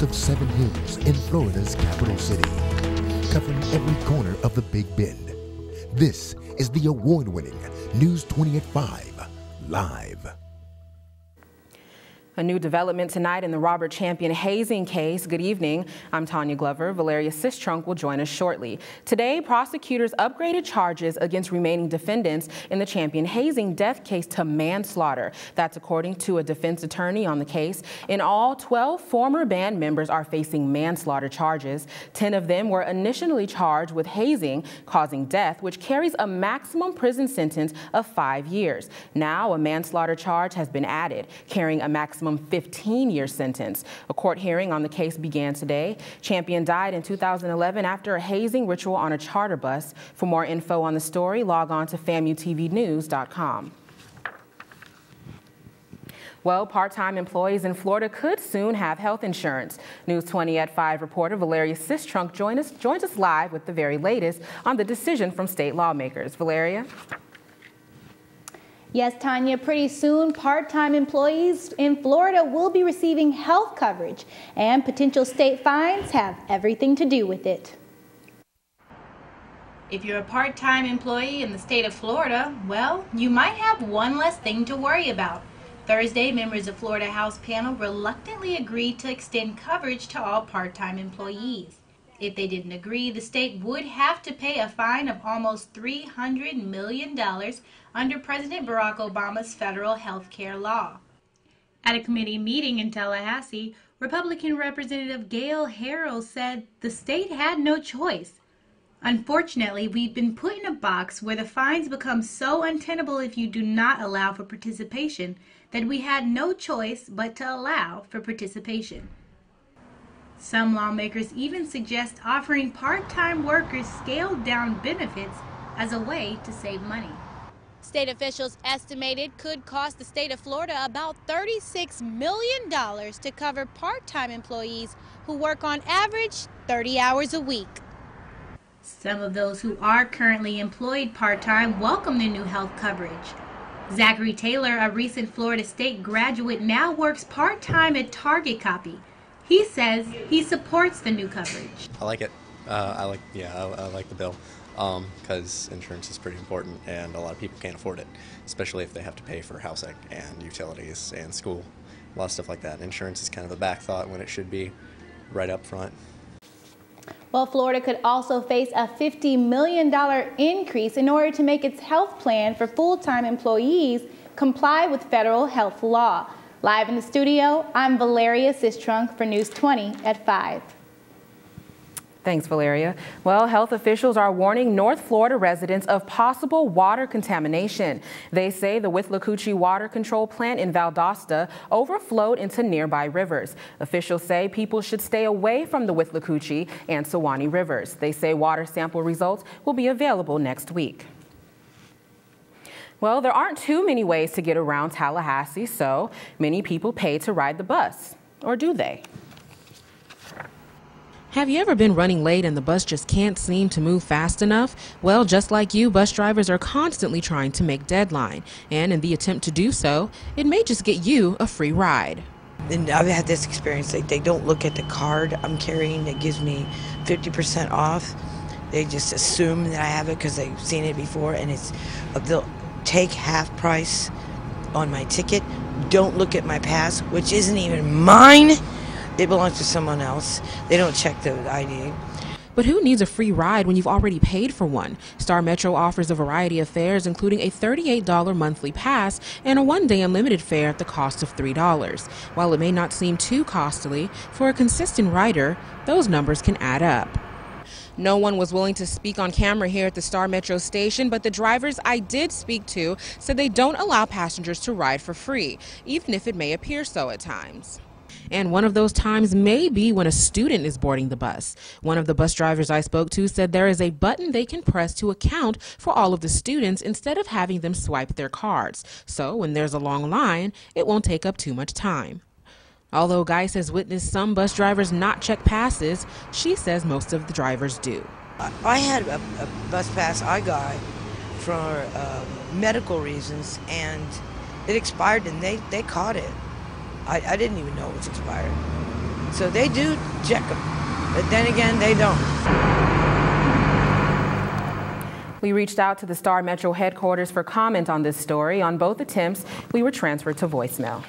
host of 7 Hills in Florida's capital city, covering every corner of the Big Bend. This is the award-winning News 20 at 5 Live. A new development tonight in the Robert Champion hazing case. Good evening. I'm Tanya Glover. Valeria Sistrunk will join us shortly. Today, prosecutors upgraded charges against remaining defendants in the Champion hazing death case to manslaughter. That's according to a defense attorney on the case. In all, 12 former band members are facing manslaughter charges. 10 of them were initially charged with hazing causing death, which carries a maximum prison sentence of 5 years. Now, a manslaughter charge has been added, carrying a maximum 15-year sentence. A court hearing on the case began today. Champion died in 2011 after a hazing ritual on a charter bus. For more info on the story, log on to FAMUTVnews.com. Well, part-time employees in Florida could soon have health insurance. News 20 at 5 reporter Valeria Sistrunk joins us live with the very latest on the decision from state lawmakers. Valeria? Yes, Tanya, pretty soon part-time employees in Florida will be receiving health coverage, and potential state fines have everything to do with it. If you're a part-time employee in the state of Florida, well, you might have one less thing to worry about. Thursday, members of Florida House panel reluctantly agreed to extend coverage to all part-time employees. If they didn't agree, the state would have to pay a fine of almost $300 million under President Barack Obama's federal health care law. At a committee meeting in Tallahassee, Republican Representative Gail Harrell said the state had no choice. Unfortunately, we've been put in a box where the fines become so untenable if you do not allow for participation that we had no choice but to allow for participation. Some lawmakers even suggest offering part-time workers scaled-down benefits as a way to save money. State officials estimate it could cost the state of Florida about $36 million to cover part-time employees who work on average 30 hours a week. Some of those who are currently employed part-time welcome the new health coverage. Zachary Taylor, a recent Florida State graduate, now works part-time at Target Copy. He says he supports the new coverage. I like it. I like the bill because insurance is pretty important and a lot of people can't afford it, especially if they have to pay for housing and utilities and school, a lot of stuff like that. Insurance is kind of a back thought when it should be right up front. Well, Florida could also face a $50 million increase in order to make its health plan for full-time employees comply with federal health law. Live in the studio, I'm Valeria Sistrunk for News 20 at 5. Thanks, Valeria. Well, health officials are warning North Florida residents of possible water contamination. They say the Withlacoochee Water Control Plant in Valdosta overflowed into nearby rivers. Officials say people should stay away from the Withlacoochee and Suwannee rivers. They say water sample results will be available next week. Well, there aren't too many ways to get around Tallahassee, so many people pay to ride the bus. Or do they? Have you ever been running late and the bus just can't seem to move fast enough? Well, just like you, bus drivers are constantly trying to make deadline. And in the attempt to do so, it may just get you a free ride. And I've had this experience. They don't look at the card I'm carrying that gives me 50% off. They just assume that I have it because they've seen it before, and they'll take half price on my ticket. Don't look at my pass, which isn't even mine. It belongs to someone else. They don't check the ID. But who needs a free ride when you've already paid for one? Star Metro offers a variety of fares, including a $38 monthly pass and a one-day unlimited fare at the cost of $3. While it may not seem too costly, for a consistent rider, those numbers can add up. No one was willing to speak on camera here at the Star Metro station, but the drivers I did speak to said they don't allow passengers to ride for free, even if it may appear so at times. And one of those times may be when a student is boarding the bus. One of the bus drivers I spoke to said there is a button they can press to account for all of the students instead of having them swipe their cards. So when there's a long line, it won't take up too much time. Although Geis has witnessed some bus drivers not check passes, she says most of the drivers do. I had a bus pass I got for medical reasons, and it expired, and they caught it. I didn't even know it was expired. So they do check them, but then again, they don't. We reached out to the Star Metro headquarters for comment on this story. On both attempts, we were transferred to voicemail.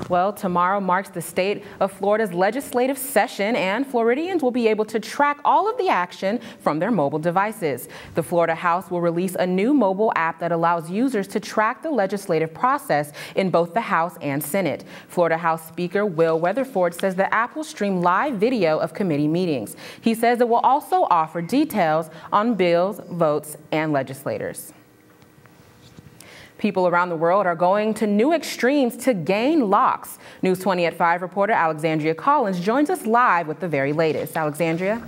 Well, tomorrow marks the state of Florida's legislative session, and Floridians will be able to track all of the action from their mobile devices. The Florida House will release a new mobile app that allows users to track the legislative process in both the House and Senate. Florida House Speaker Will Weatherford says the app will stream live video of committee meetings. He says it will also offer details on bills, votes, and legislators. People around the world are going to new extremes to gain locks. News 20 at 5 reporter Alexandria Collins joins us live with the very latest. Alexandria?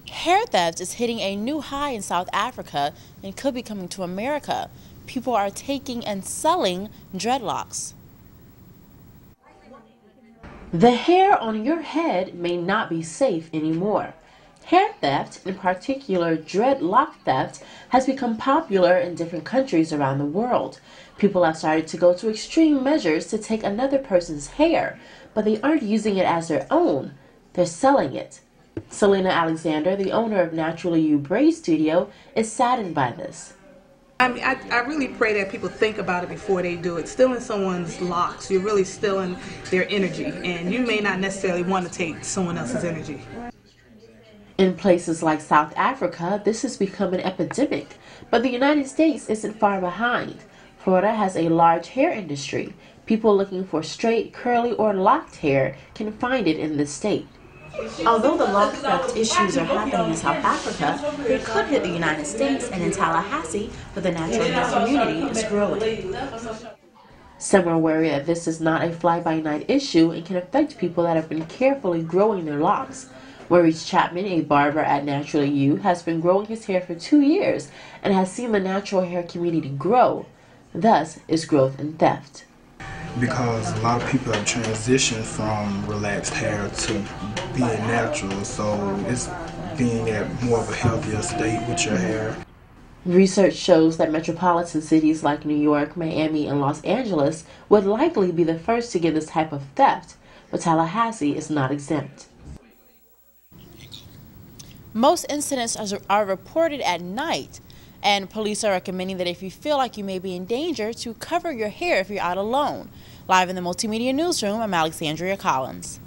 Hair theft is hitting a new high in South Africa and could be coming to America. People are taking and selling dreadlocks. The hair on your head may not be safe anymore. Hair theft, in particular dreadlock theft, has become popular in different countries around the world. People have started to go to extreme measures to take another person's hair, but they aren't using it as their own. They're selling it. Selena Alexander, the owner of Naturally You Braid Studio, is saddened by this. I really pray that people think about it before they do it. Stealing someone's locks, you're really stealing their energy, and you may not necessarily want to take someone else's energy. In places like South Africa, this has become an epidemic, but the United States isn't far behind. Florida has a large hair industry. People looking for straight, curly, or locked hair can find it in this state. Although the lock theft issues are happening in South Africa, they could hit the United States, and in Tallahassee, where the natural hair community is growing. Some are worried that this is not a fly-by-night issue and can affect people that have been carefully growing their locks. Maurice Chapman, a barber at Naturally You, has been growing his hair for 2 years and has seen the natural hair community grow. Thus is growth and theft. Because a lot of people have transitioned from relaxed hair to being natural, so it's being at more of a healthier state with your hair. Research shows that metropolitan cities like New York, Miami, and Los Angeles would likely be the first to get this type of theft, but Tallahassee is not exempt. Most incidents are reported at night, and police are recommending that if you feel like you may be in danger, to cover your hair if you're out alone. Live in the Multimedia Newsroom, I'm Alexandria Collins.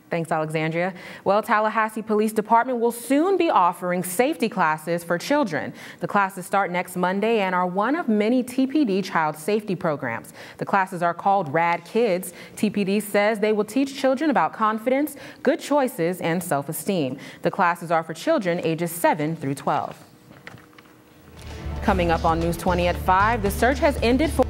Thanks, Alexandria. Well, Tallahassee Police Department will soon be offering safety classes for children. The classes start next Monday and are one of many TPD child safety programs. The classes are called RAD Kids. TPD says they will teach children about confidence, good choices, and self-esteem. The classes are for children ages 7 through 12. Coming up on News 20 at 5, the search has ended for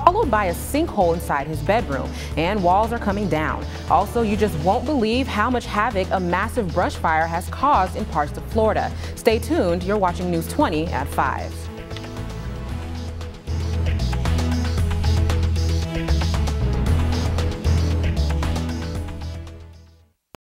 followed by a sinkhole inside his bedroom, and walls are coming down. Also, you just won't believe how much havoc a massive brush fire has caused in parts of Florida. Stay tuned. You're watching News 20 at 5.